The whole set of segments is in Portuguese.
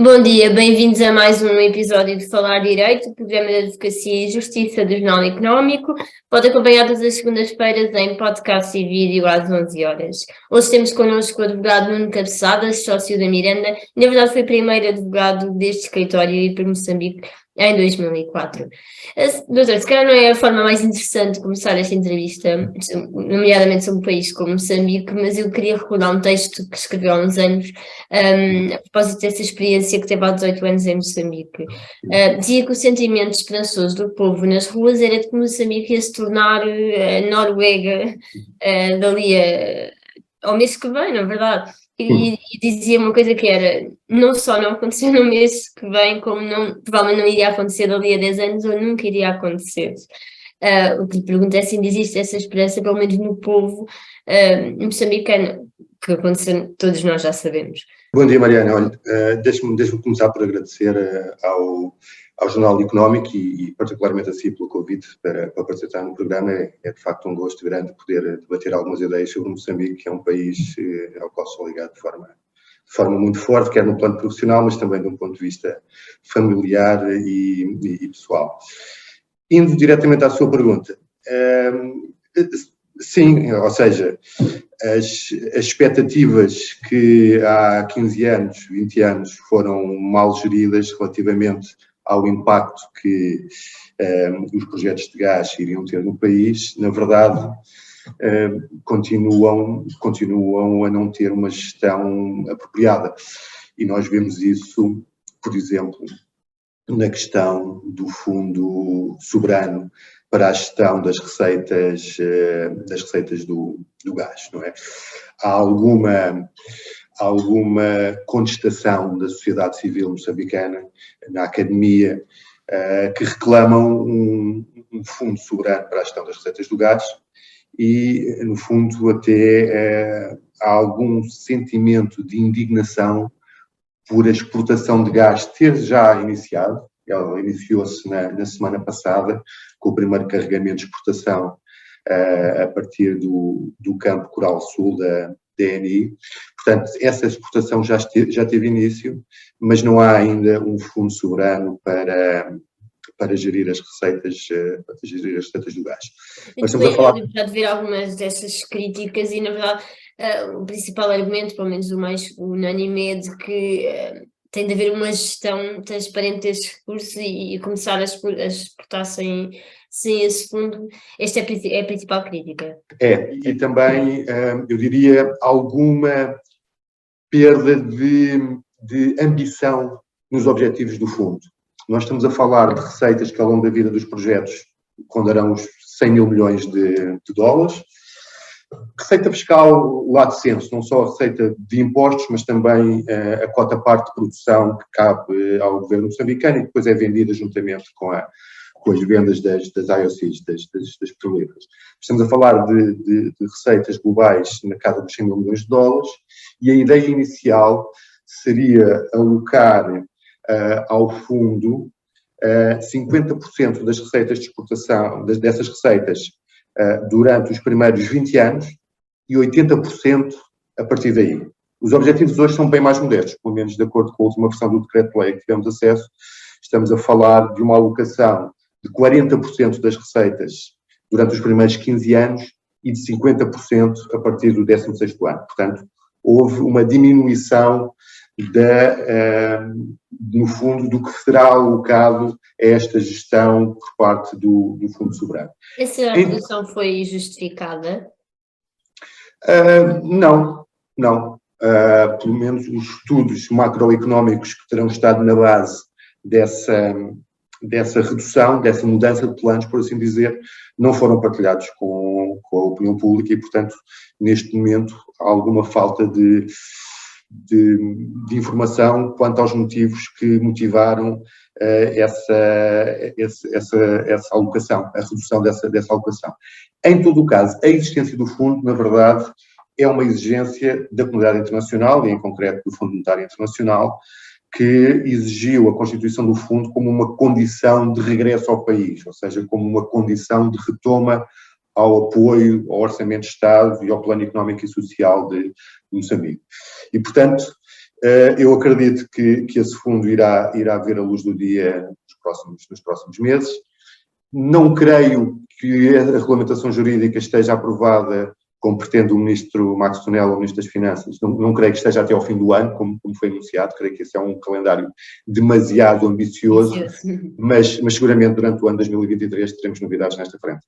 Bom dia, bem-vindos a mais um episódio de Falar Direito, programa de Advocacia e Justiça do Jornal Económico. Pode acompanhar todas as segundas-feiras em podcast e vídeo às 11 horas. Hoje temos connosco o advogado Nuno Cabeçadas, sócio da Miranda. Na verdade foi primeiro advogado deste escritório e para Moçambique em 2004. Doutor, se calhar não é a forma mais interessante de começar esta entrevista, nomeadamente sobre um país como Moçambique, mas eu queria recordar um texto que escreveu há uns anos, a propósito dessa experiência que teve há 18 anos em Moçambique. Dizia que o sentimento esperançoso do povo nas ruas era de que Moçambique ia se tornar a Noruega ao mês que vem, na verdade. E dizia uma coisa que era, não só não aconteceu no mês que vem, como provavelmente não iria acontecer dali a 10 anos ou nunca iria acontecer. O que lhe pergunto é se ainda existe essa esperança, pelo menos no povo moçambicano, que aconteceu, todos nós já sabemos. Bom dia, Mariana. Olha, deixe-me começar por agradecer ao Jornal Económico e particularmente a si pelo convite para participar no programa. É de facto um gosto grande poder debater algumas ideias sobre Moçambique, que é um país ao qual sou ligado de forma muito forte, quer no plano profissional, mas também de um ponto de vista familiar e pessoal. Indo diretamente à sua pergunta, sim, ou seja, as expectativas que há 15 anos, 20 anos foram mal geridas relativamente ao impacto que os projetos de gás iriam ter no país, na verdade, continuam a não ter uma gestão apropriada. E nós vemos isso, por exemplo, na questão do Fundo Soberano para a gestão das receitas do gás, não é? Há alguma contestação da sociedade civil moçambicana, na academia, que reclamam um fundo soberano para a gestão das receitas do gás e, no fundo, até há algum sentimento de indignação por a exportação de gás ter já iniciado. Ela iniciou-se na semana passada, com o primeiro carregamento de exportação a partir do campo Coral Sul da DNI. Portanto, essa exportação já teve início, mas não há ainda um fundo soberano para gerir as receitas do gás. Nós estamos a falar de ver algumas dessas críticas e, na verdade, o principal argumento, pelo menos o mais unânime, é de que tem de haver uma gestão transparente destes recursos e começar a exportar sem esse fundo. Esta é a principal crítica. E também, eu diria, alguma perda de ambição nos objetivos do fundo. Nós estamos a falar de receitas que, ao longo da vida dos projetos, rondarão os 100 mil milhões de dólares. Receita fiscal, lato sensu, não só a receita de impostos, mas também a cota-parte de produção que cabe ao governo moçambicano e que depois é vendida juntamente com as vendas das IOCs, das petroleiras. Estamos a falar de receitas globais na casa dos 100 mil milhões de dólares e a ideia inicial seria alocar ao fundo 50% das receitas de exportação, dessas receitas, durante os primeiros 20 anos e 80% a partir daí. Os objetivos hoje são bem mais modestos, pelo menos de acordo com a última versão do decreto-lei que tivemos acesso. Estamos a falar de uma alocação de 40% das receitas durante os primeiros 15 anos e de 50% a partir do 16º ano. Portanto, houve uma diminuição no fundo, do que será alocado a esta gestão por parte do Fundo Soberano. Essa redução foi justificada? Não. Pelo menos os estudos macroeconómicos que terão estado na base dessa redução, dessa mudança de planos, por assim dizer, não foram partilhados com a opinião pública e, portanto, neste momento há alguma falta de informação quanto aos motivos que motivaram essa alocação, a redução dessa alocação. Em todo o caso, a existência do fundo, na verdade, é uma exigência da comunidade internacional e, em concreto, do Fundo Monetário Internacional, que exigiu a constituição do fundo como uma condição de regresso ao país, ou seja, como uma condição de retoma ao apoio ao Orçamento de Estado e ao Plano Económico e Social de Moçambique. E, portanto, Eu acredito que esse fundo irá ver a luz do dia nos próximos meses. Não creio que a regulamentação jurídica esteja aprovada, como pretende o Ministro Max Tonel, o Ministro das Finanças. Não creio que esteja até ao fim do ano, como foi anunciado. Creio que esse é um calendário demasiado ambicioso, mas seguramente durante o ano 2023 teremos novidades nesta frente.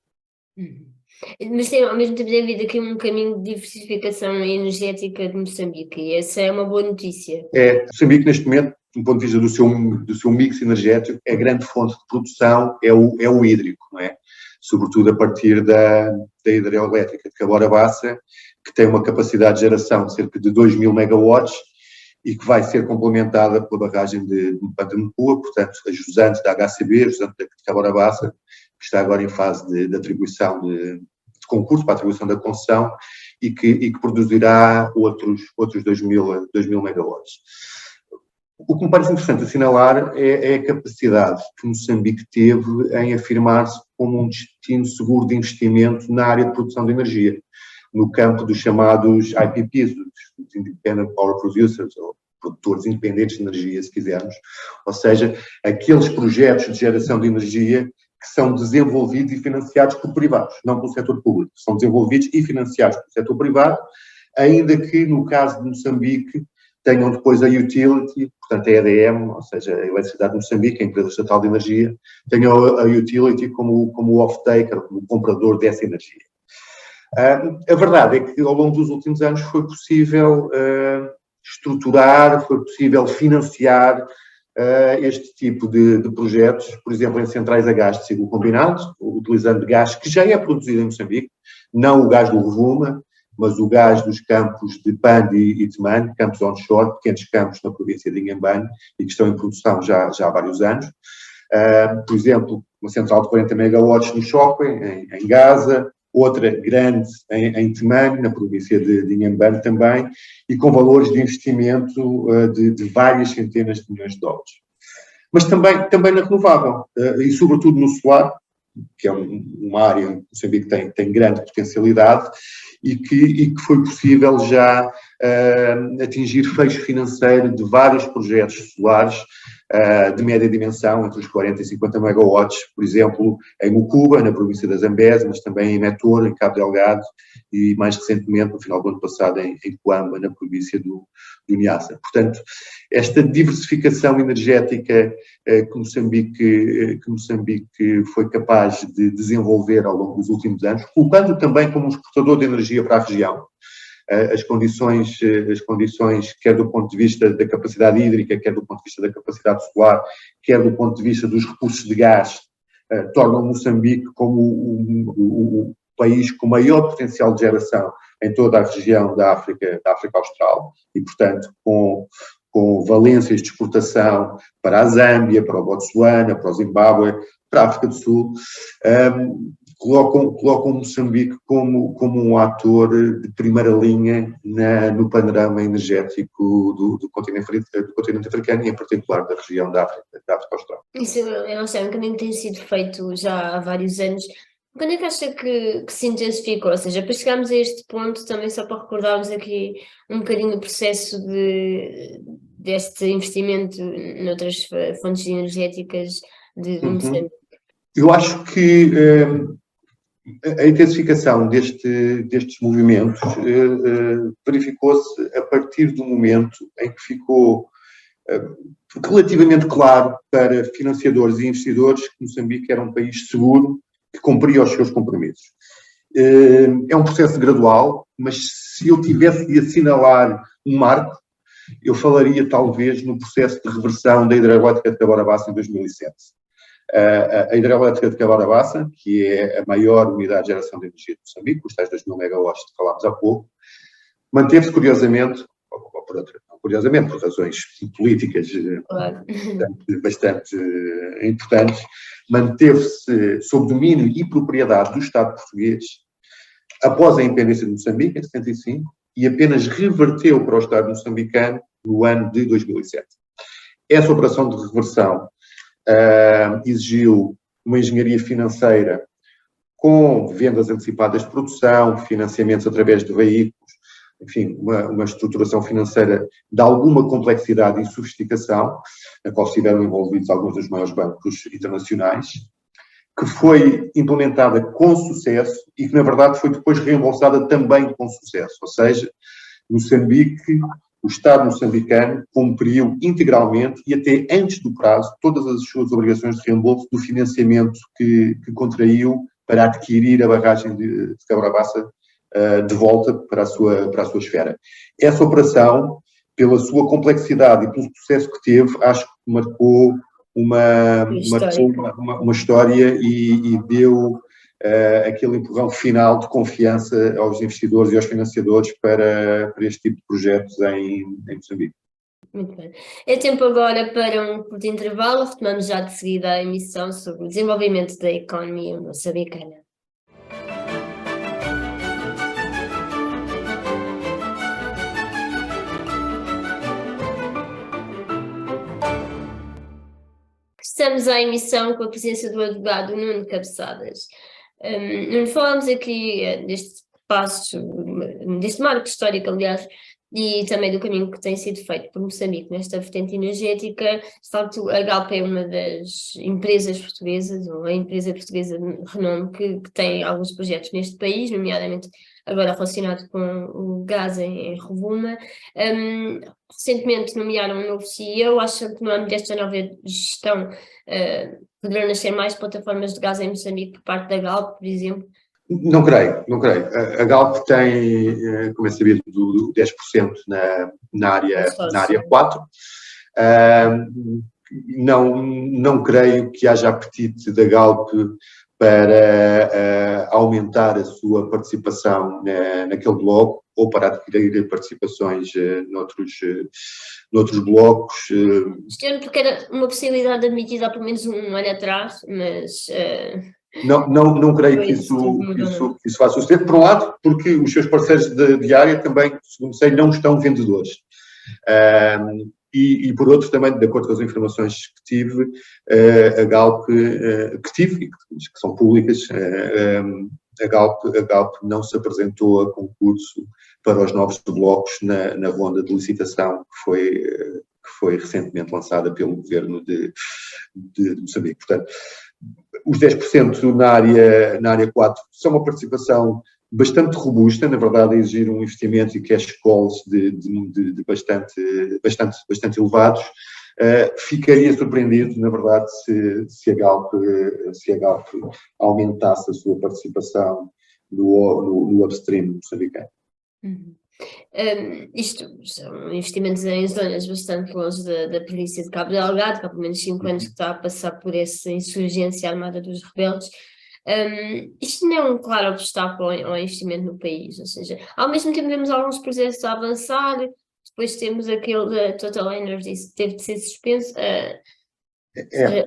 Mas tem, ao mesmo tempo tem havido aqui um caminho de diversificação energética de Moçambique, e essa é uma boa notícia. Moçambique, neste momento, do ponto de vista do seu mix energético, a grande fonte de produção é o hídrico, não é? Sobretudo a partir da hidrelétrica de Cabora Bassa, que tem uma capacidade de geração de cerca de 2.000 megawatts e que vai ser complementada pela barragem de Pantanepua, portanto, a jusante da HCB, a jusante de Cabora Bassa, que está agora em fase de atribuição de concurso para a atribuição da concessão e que produzirá outros 2.000 megawatts. O que me parece interessante assinalar é a capacidade que Moçambique teve em afirmar-se como um destino seguro de investimento na área de produção de energia, no campo dos chamados IPPs, dos Independent Power Producers, ou produtores independentes de energia, se quisermos, ou seja, aqueles projetos de geração de energia que são desenvolvidos e financiados por privados, não pelo setor público, são desenvolvidos e financiados pelo setor privado, ainda que no caso de Moçambique tenham depois a utility, portanto a EDM, ou seja, a Eletricidade de Moçambique, a empresa estatal de energia, tenham a utility como off-taker, como comprador dessa energia. A verdade é que ao longo dos últimos anos foi possível estruturar, foi possível financiar este tipo de projetos, por exemplo, em centrais a gás de ciclo combinado, utilizando gás que já é produzido em Moçambique, não o gás do Rovuma, mas o gás dos campos de Pande e Temane, campos onshore, pequenos campos na província de Inhambane, e que estão em produção já há vários anos. Por exemplo, uma central de 40 megawatts no Choque, em Gaza, outra grande em Temane, na província de Inhambane também, e com valores de investimento de várias centenas de milhões de dólares. Mas também na renovável, e sobretudo no solar, que é uma área onde Moçambique tem grande potencialidade e que foi possível já atingir fecho financeiro de vários projetos solares de média dimensão, entre os 40 e 50 megawatts, por exemplo, em Mucuba, na província da Zambésia, mas também em Metor, em Cabo Delgado, e mais recentemente, no final do ano passado, em Coamba, na província do Niassa. Portanto, esta diversificação energética que Moçambique foi capaz de desenvolver ao longo dos últimos anos, colocando também como um exportador de energia para a região, as condições, quer do ponto de vista da capacidade hídrica, quer do ponto de vista da capacidade solar, quer do ponto de vista dos recursos de gás, tornam Moçambique como o país com maior potencial de geração em toda a região da África Austral e, portanto, com valências de exportação para a Zâmbia, para o Botsuana, para o Zimbábue, para a África do Sul, colocam Moçambique como um ator de primeira linha no panorama energético do continente africano e, em particular, da região da África Austral. Isso é um caminho que tem sido feito já há vários anos. Quando é que acha que se intensificou? Ou seja, para chegarmos a este ponto, também só para recordarmos aqui um bocadinho o processo deste investimento noutras fontes energéticas de Moçambique. Eu acho que a intensificação destes movimentos verificou-se a partir do momento em que ficou relativamente claro para financiadores e investidores que Moçambique era um país seguro, que cumpria os seus compromissos. É um processo gradual, mas se eu tivesse de assinalar um marco, eu falaria talvez no processo de reversão da hidrelétrica de Cabora Bassa em 2007. A hidrelétrica de Cabora Bassa, que é a maior unidade de geração de energia de Moçambique, os tais 2.000 megawatts que falámos há pouco, manteve-se curiosamente, por razões políticas bastante importantes, manteve-se sob domínio e propriedade do Estado português após a independência de Moçambique, em 75, e apenas reverteu para o Estado moçambicano no ano de 2007. Essa operação de reversão exigiu uma engenharia financeira com vendas antecipadas de produção, financiamentos através de veículos, enfim, uma estruturação financeira de alguma complexidade e sofisticação, na qual estiveram envolvidos alguns dos maiores bancos internacionais, que foi implementada com sucesso e que, na verdade, foi depois reembolsada também com sucesso. Ou seja, Moçambique, o Estado moçambicano cumpriu integralmente e até antes do prazo todas as suas obrigações de reembolso do financiamento que contraiu para adquirir a barragem de Cabra Bassa de volta para a sua esfera. Essa operação, pela sua complexidade e pelo sucesso que teve, acho que marcou uma história e deu aquele empurrão final de confiança aos investidores e aos financiadores para este tipo de projetos em Moçambique. Muito bem. É tempo agora para um curto intervalo. Retomamos já de seguida a emissão sobre o desenvolvimento da economia moçambicana. Estamos à emissão com a presença do advogado Nuno Cabeçadas. Nuno, falamos aqui deste passo, deste marco histórico, aliás, e também do caminho que tem sido feito por Moçambique nesta vertente energética. De facto, a Galp é uma das empresas portuguesas, ou a empresa portuguesa de renome que tem alguns projetos neste país, nomeadamente agora relacionado com o gás em Rovuma. Recentemente nomearam um novo CEO. Acho que no âmbito desta nova gestão poderão nascer mais plataformas de gás em Moçambique por parte da Galp, por exemplo? Não creio. A Galp tem, como é sabido, do 10% na área 4. Não creio que haja apetite da Galp para aumentar a sua participação naquele bloco ou para adquirir participações noutros blocos. Isto é porque era uma possibilidade admitida há pelo menos um ano atrás, mas... Não creio que isso faça sucesso. Por um lado, porque os seus parceiros de área também, segundo sei, não estão vendedores. E por outro, também, de acordo com as informações que tive, a Galp, que são públicas, a Galp não se apresentou a concurso para os novos blocos na ronda de licitação que foi recentemente lançada pelo governo de Moçambique. Portanto, os 10% na área 4 são uma participação bastante robusta, na verdade, a exigir um investimento e cash calls de bastante elevados. Ficaria surpreendido, na verdade, se a Galp aumentasse a sua participação no upstream moçambicano. Isto são investimentos em zonas bastante longe da província de Cabo Delgado, que há pelo menos 5 anos que está a passar por essa insurgência armada dos rebeldes. Isto não é um claro obstáculo ao investimento no país, ou seja, ao mesmo tempo temos alguns projetos a avançar, depois temos aquele da Total Energies que teve de ser suspenso.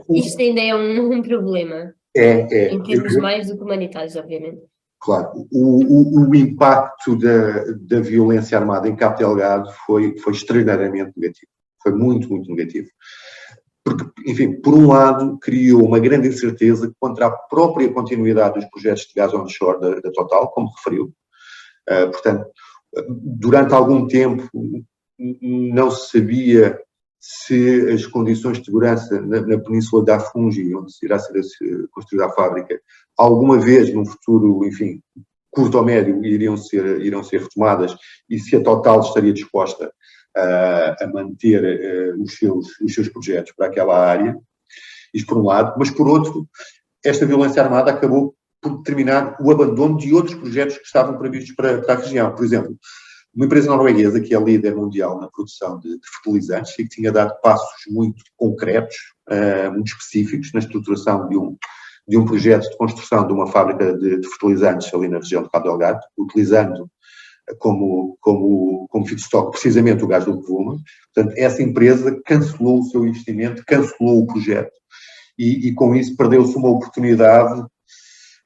Isto ainda é um problema, em termos mais do que humanitários, obviamente. Claro, o impacto da violência armada em Cabo Delgado foi extraordinariamente negativo, foi muito, muito negativo. Porque, enfim, por um lado, criou uma grande incerteza contra a própria continuidade dos projetos de gás onshore da Total, como referiu. Portanto, durante algum tempo não se sabia se as condições de segurança na Península da Afungi, onde irá ser construída a fábrica, alguma vez num futuro, enfim, curto ou médio, irão ser retomadas e se a Total estaria disposta a manter os seus projetos para aquela área. Isto por um lado, mas por outro, esta violência armada acabou por determinar o abandono de outros projetos que estavam previstos para a região. Por exemplo, uma empresa norueguesa que é líder mundial na produção de fertilizantes e que tinha dado passos muito concretos, muito específicos na estruturação de um projeto de construção de uma fábrica de fertilizantes ali na região de Cabo Delgado, utilizando como feedstock precisamente o gás do Rovuma. Portanto, essa empresa cancelou o seu investimento, cancelou o projeto e com isso perdeu-se uma oportunidade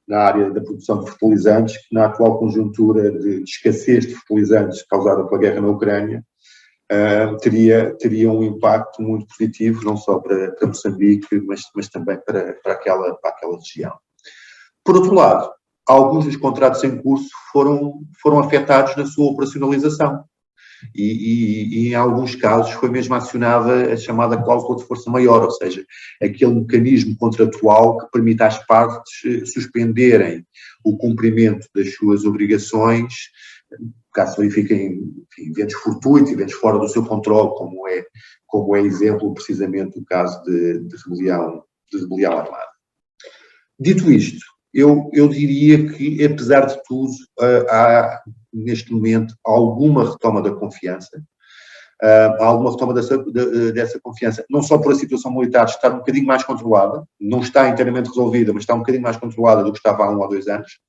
na área da produção de fertilizantes, que na atual conjuntura de escassez de fertilizantes causada pela guerra na Ucrânia, teria um impacto muito positivo, não só para Moçambique, mas também para aquela região. Por outro lado, alguns dos contratos em curso foram afetados na sua operacionalização. E em alguns casos foi mesmo acionada a chamada cláusula de força maior, ou seja, aquele mecanismo contratual que permite às partes suspenderem o cumprimento das suas obrigações, caso se verifiquem eventos fortuitos, eventos fora do seu controle, como é exemplo precisamente o caso de rebelião armada. Dito isto, eu diria que, apesar de tudo, há neste momento alguma retoma da confiança, há alguma retoma dessa confiança, não só por a situação militar estar um bocadinho mais controlada, não está inteiramente resolvida, mas está um bocadinho mais controlada do que estava há 1 ou 2 anos,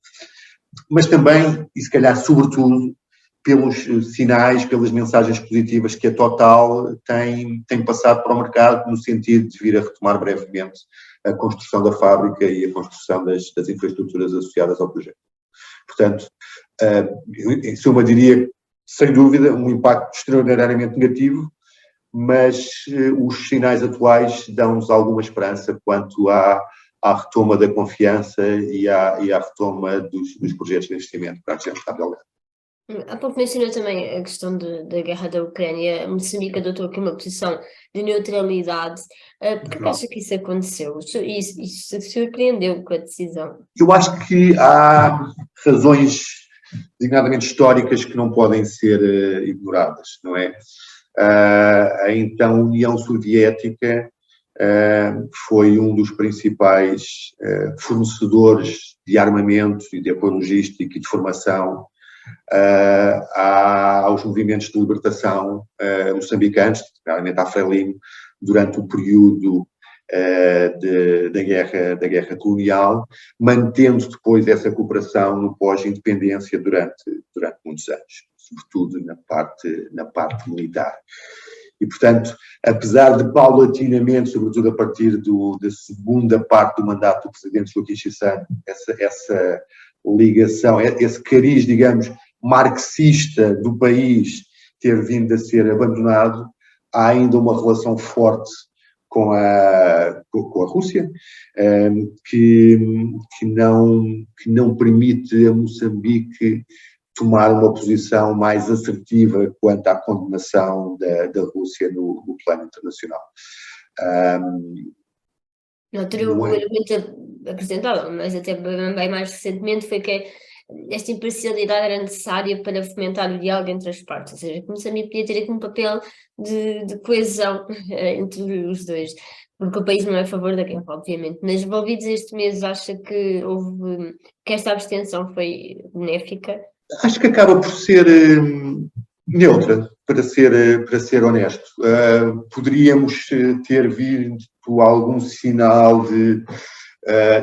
mas também, e se calhar sobretudo, pelos sinais, pelas mensagens positivas que a Total tem passado para o mercado, no sentido de vir a retomar brevemente a construção da fábrica e a construção das infraestruturas associadas ao projeto. Portanto, em suma, diria, sem dúvida, um impacto extraordinariamente negativo, mas os sinais atuais dão-nos alguma esperança quanto à retoma da confiança e à retoma dos projetos de investimento para a região de Cabo Delgado. Há pouco mencionou também a questão da guerra da Ucrânia. Moçambique adotou aqui uma posição de neutralidade. Por que acha que isso aconteceu? Isso surpreendeu com a decisão? Eu acho que há razões, designadamente históricas, que não podem ser ignoradas, não é? A então União Soviética foi um dos principais fornecedores de armamento e de apoio logístico e de formação aos movimentos de libertação moçambicanos, realmente à Frelimo, durante o período da guerra colonial, mantendo depois essa cooperação no pós-independência durante muitos anos, sobretudo na parte militar. E, portanto, apesar de paulatinamente, sobretudo a partir da segunda parte do mandato do presidente Joaquim Chissano, essa ligação, esse cariz, digamos, marxista do país ter vindo a ser abandonado, há ainda uma relação forte com a Rússia, que não permite a Moçambique tomar uma posição mais assertiva quanto à condenação da Rússia no plano internacional. O argumento apresentado, mas até bem mais recentemente, foi que esta imparcialidade era necessária para fomentar o diálogo entre as partes, ou seja, que Moçambique podia ter aqui um papel de coesão entre os dois, porque o país não é a favor da guerra, obviamente, mas envolvidos este mês, acha que esta abstenção foi benéfica? Acho que acaba por ser neutra, para ser honesto. Poderíamos ter visto algum sinal de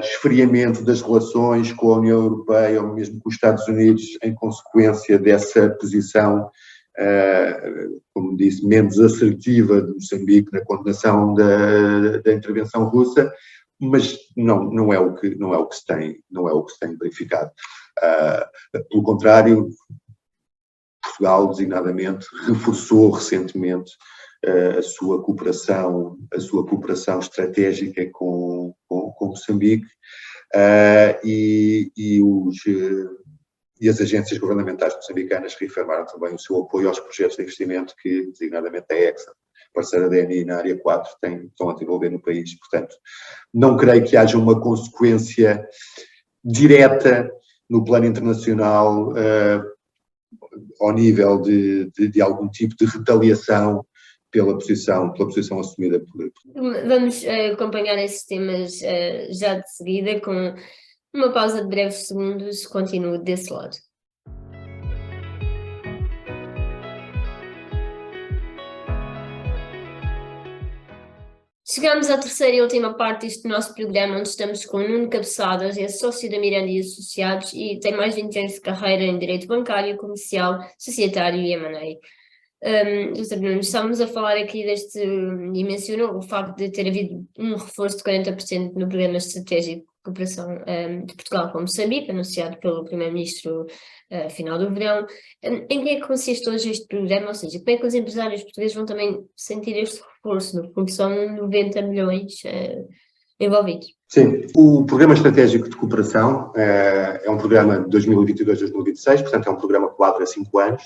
esfriamento das relações com a União Europeia ou mesmo com os Estados Unidos em consequência dessa posição, como disse, menos assertiva de Moçambique na condenação da intervenção russa, mas não é o que se tem verificado. Pelo contrário, Portugal, designadamente, reforçou recentemente a sua cooperação estratégica com Moçambique, e as agências governamentais moçambicanas reafirmaram também o seu apoio aos projetos de investimento que, designadamente, a Exxon, parceira da ENI na área 4, estão a desenvolver no país. Portanto, não creio que haja uma consequência direta no plano internacional ao nível de algum tipo de retaliação pela posição assumida por... Vamos acompanhar esses temas já de seguida, com uma pausa de breves segundos. Continuo desse lado. Chegamos à terceira e última parte deste nosso programa, onde estamos com o Nuno Cabeçadas, é sócio da Miranda e Associados e tem mais de 20 anos de carreira em Direito Bancário, Comercial, Societário e M&A. Doutor Nuno, estamos a falar aqui e mencionou o facto de ter havido um reforço de 40% no Programa Estratégico de Cooperação de Portugal com Moçambique, anunciado pelo Primeiro-Ministro final do verão. Em que é que consiste hoje este programa? Ou seja, como é que os empresários portugueses vão também sentir este reforço? No fundo, são 90 milhões envolvidos. Sim, o Programa Estratégico de Cooperação é um programa de 2022-2026, portanto é um programa que dura 5 anos.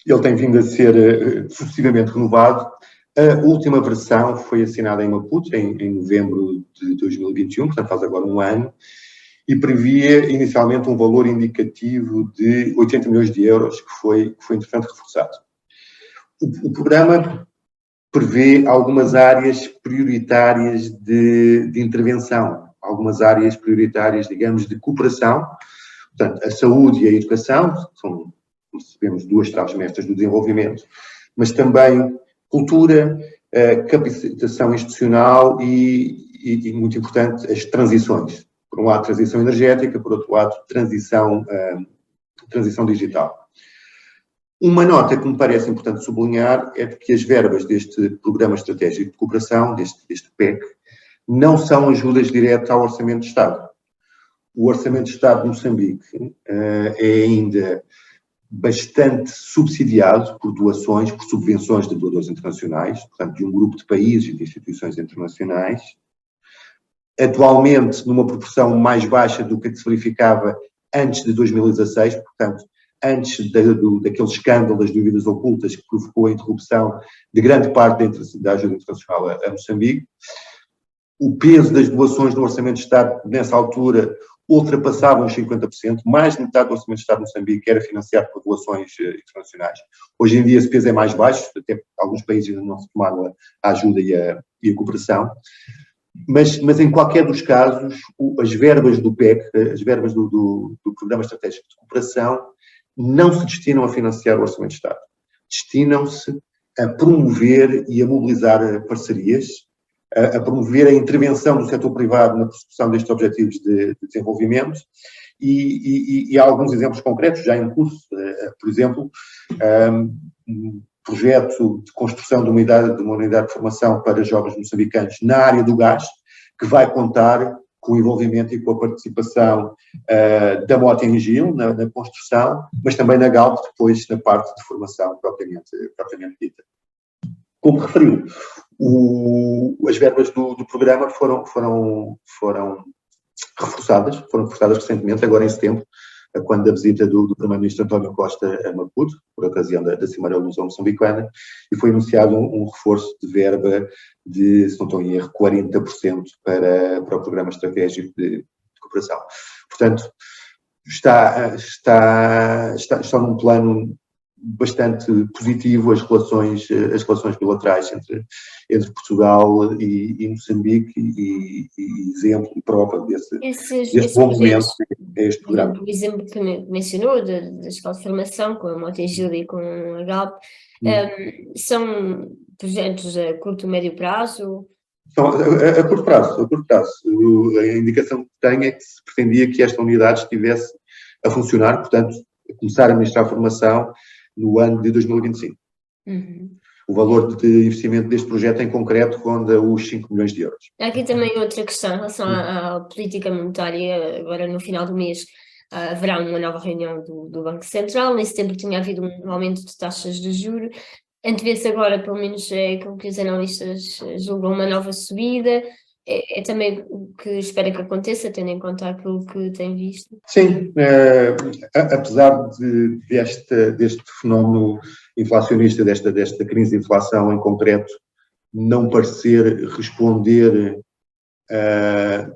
Ele tem vindo a ser sucessivamente renovado. A última versão foi assinada em Maputo, em novembro de 2021, portanto faz agora um ano, e previa inicialmente um valor indicativo de 80 milhões de euros, que foi entretanto reforçado. O programa prevê algumas áreas prioritárias de intervenção, algumas áreas prioritárias, digamos, de cooperação. Portanto, a saúde e a educação são, como sabemos, 2 chaves mestras do desenvolvimento, mas também cultura, capacitação institucional e, muito importante, as transições. Por um lado, transição energética, por outro lado, transição digital. Uma nota que me parece importante sublinhar é de que as verbas deste Programa Estratégico de Cooperação, deste PEC, não são ajudas diretas ao Orçamento de Estado. O Orçamento de Estado de Moçambique é ainda bastante subsidiado por doações, por subvenções de doadores internacionais, portanto, de um grupo de países e de instituições internacionais, atualmente numa proporção mais baixa do que se verificava antes de 2016, portanto, antes daquele escândalo das dívidas ocultas que provocou a interrupção de grande parte da ajuda internacional a Moçambique. O peso das doações no Orçamento de Estado, nessa altura, ultrapassava os 50%, mais de metade do Orçamento de Estado de Moçambique era financiado por doações internacionais. Hoje em dia esse peso é mais baixo, até porque alguns países ainda não retomaram a ajuda e a cooperação. Mas em qualquer dos casos, as verbas do PEC, as verbas do Programa Estratégico de Cooperação, não se destinam a financiar o Orçamento de Estado. Destinam-se a promover e a mobilizar parcerias, a promover a intervenção do setor privado na persecução destes objetivos de desenvolvimento e há alguns exemplos concretos já em curso. Por exemplo, um projeto de construção de uma unidade de formação para jovens moçambicanos na área do gás, que vai contar com o envolvimento e com a participação da Mota-Engil na construção, mas também na Galp, depois na parte de formação propriamente dita. Como referiu, as verbas do programa foram reforçadas recentemente, agora em setembro, quando a visita do Primeiro-Ministro António Costa a Maputo, por ocasião da Cimeira Alusão Moçambicana, e foi anunciado um reforço de verba de, se não estou em erro, 40% para o Programa Estratégico de Cooperação. Portanto, está num plano bastante positivo as relações bilaterais entre Portugal e Moçambique e exemplo e prova desse bom momento este programa. O exemplo que mencionou da escola de formação com a Mota-Engil e com a Galp, são projetos a curto e médio prazo? A curto prazo. A indicação que tenho é que se pretendia que esta unidade estivesse a funcionar, portanto, a começar a ministrar a formação no ano de 2025. O valor de investimento deste projeto em concreto ronda os 5 milhões de euros. Há aqui também outra questão em relação à política monetária. Agora, no final do mês, haverá uma nova reunião do Banco Central. Em setembro tinha havido um aumento de taxas de juros. Antevê-se agora, pelo menos é aquilo que os analistas julgam, uma nova subida. É também o que espera que aconteça, tendo em conta aquilo que tem visto? Sim, apesar deste fenómeno inflacionista, desta crise de inflação em concreto, não parecer responder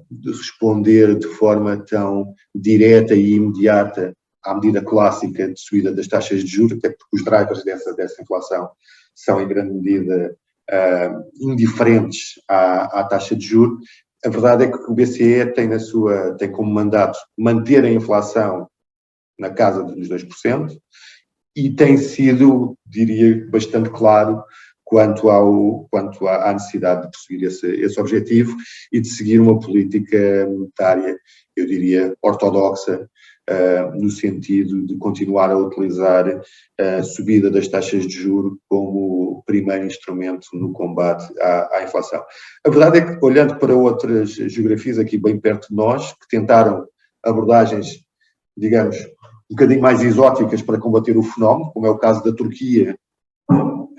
de forma tão direta e imediata à medida clássica de subida das taxas de juros, até porque os drivers dessa inflação são em grande medida indiferentes à taxa de juros. A verdade é que o BCE tem como mandato manter a inflação na casa dos 2% e tem sido, diria, bastante claro quanto à necessidade de perseguir esse objetivo e de seguir uma política monetária, eu diria, ortodoxa, no sentido de continuar a utilizar a subida das taxas de juros como primeiro instrumento no combate à inflação. A verdade é que, olhando para outras geografias aqui bem perto de nós, que tentaram abordagens, digamos, um bocadinho mais exóticas para combater o fenómeno, como é o caso da Turquia,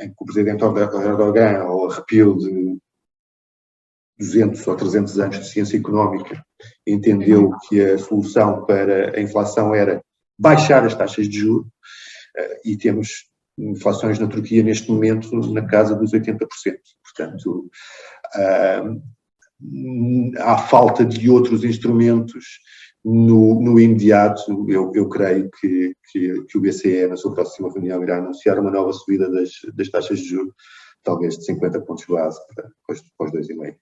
em que o presidente Erdogan, ao arrepio 200 ou 300 anos de ciência económica, entendeu que a solução para a inflação era baixar as taxas de juros, e temos inflações na Turquia neste momento na casa dos 80%. Portanto, há falta de outros instrumentos no imediato. Eu creio que o BCE, na sua próxima reunião, irá anunciar uma nova subida das taxas de juros, talvez de 50 pontos base para os 2,5%.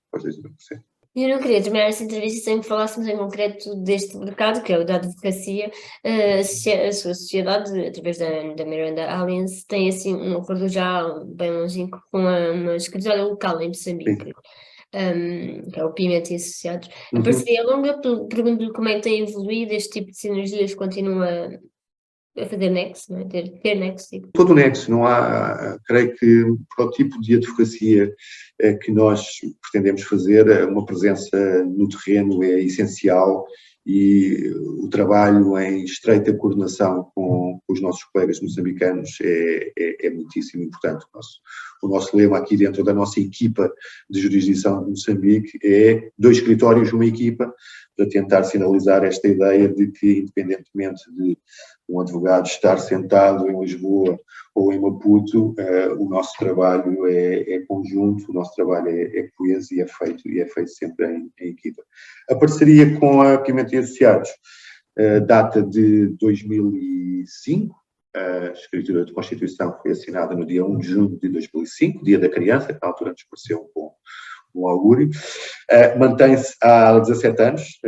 Eu não queria terminar esta entrevista sem que falássemos em concreto deste mercado, que é o da advocacia. A sua sociedade, através da Miranda Alliance, tem assim um acordo já bem longínquo com uma escritório local em Moçambique, que é o Pimenta e Associados. A parceria é longa, pergunto-lhe como é que tem evoluído, este tipo de sinergias continua a fazer nexo, não é? Ter nexo, digo. Todo o nexo, não há, creio que para o tipo de advocacia que nós pretendemos fazer, uma presença no terreno é essencial, e o trabalho em estreita coordenação com os nossos colegas moçambicanos é muitíssimo importante. O nosso lema aqui dentro da nossa equipa de jurisdição de Moçambique é 2 escritórios, uma equipa, para tentar sinalizar esta ideia de que, independentemente de um advogado estar sentado em Lisboa ou em Maputo, o nosso trabalho é conjunto, o nosso trabalho é coeso e é feito sempre em equipa. A parceria com a Pimenta e Associados data de 2005, a escritura de Constituição foi assinada no dia 1 de junho de 2005, dia da criança, que na altura nos pareceu um augúrio. Mantém-se há 17 anos,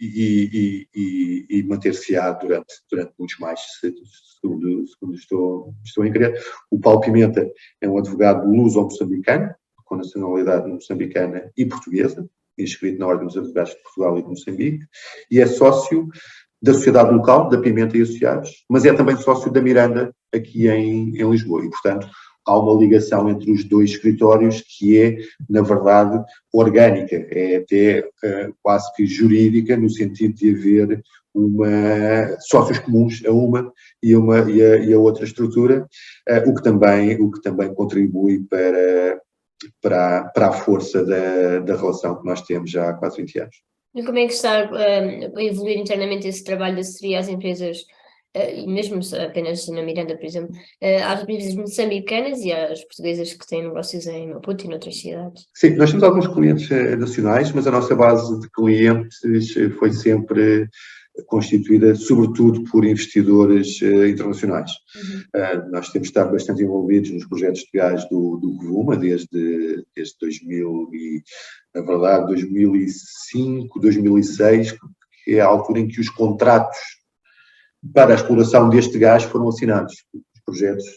e manter-se-á durante muitos mais, segundo estou em crer. O Paulo Pimenta é um advogado luso-moçambicano, com nacionalidade moçambicana e portuguesa, inscrito na Ordem dos Advogados de Portugal e de Moçambique, e é sócio da sociedade local, da Pimenta e Associados, mas é também sócio da Miranda, aqui em Lisboa, e, portanto, há uma ligação entre os 2 escritórios que é, na verdade, orgânica, é até quase que jurídica, no sentido de haver sócios comuns a uma e a outra estrutura, o que também contribui para a força da relação que nós temos já há quase 20 anos. E como é que está a evoluir internamente esse trabalho de assessoria às empresas, e mesmo apenas na Miranda, por exemplo, às empresas moçambicanas e às portuguesas que têm negócios em Maputo e noutras cidades? Sim, nós temos alguns clientes nacionais, mas a nossa base de clientes foi sempre constituída sobretudo por investidores internacionais. Nós temos estado bastante envolvidos nos projetos de gás do Rovuma desde 2005, 2006, que é a altura em que os contratos para a exploração deste gás foram assinados.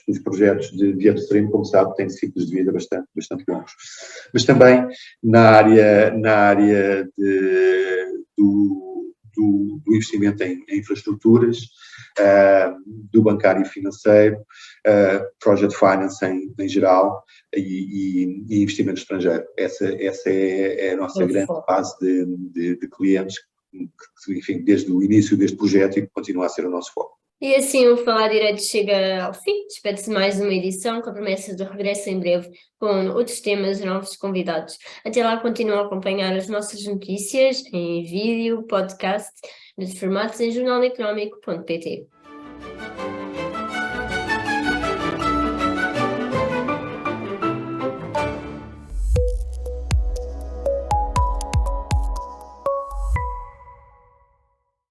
Os projetos de upstream, como sabe, têm ciclos de vida bastante longos. Mas também na área do investimento em infraestruturas, do bancário e financeiro, project finance em geral, e investimento estrangeiro. Essa é a nossa grande base de clientes, que, enfim, desde o início deste projeto, e que continua a ser o nosso foco. E assim o Falar Direito chega ao fim. Espera-se mais uma edição com a promessa de regresso em breve com outros temas e novos convidados. Até lá, continuam a acompanhar as nossas notícias em vídeo, podcast, nos formatos em jornaleconómico.pt.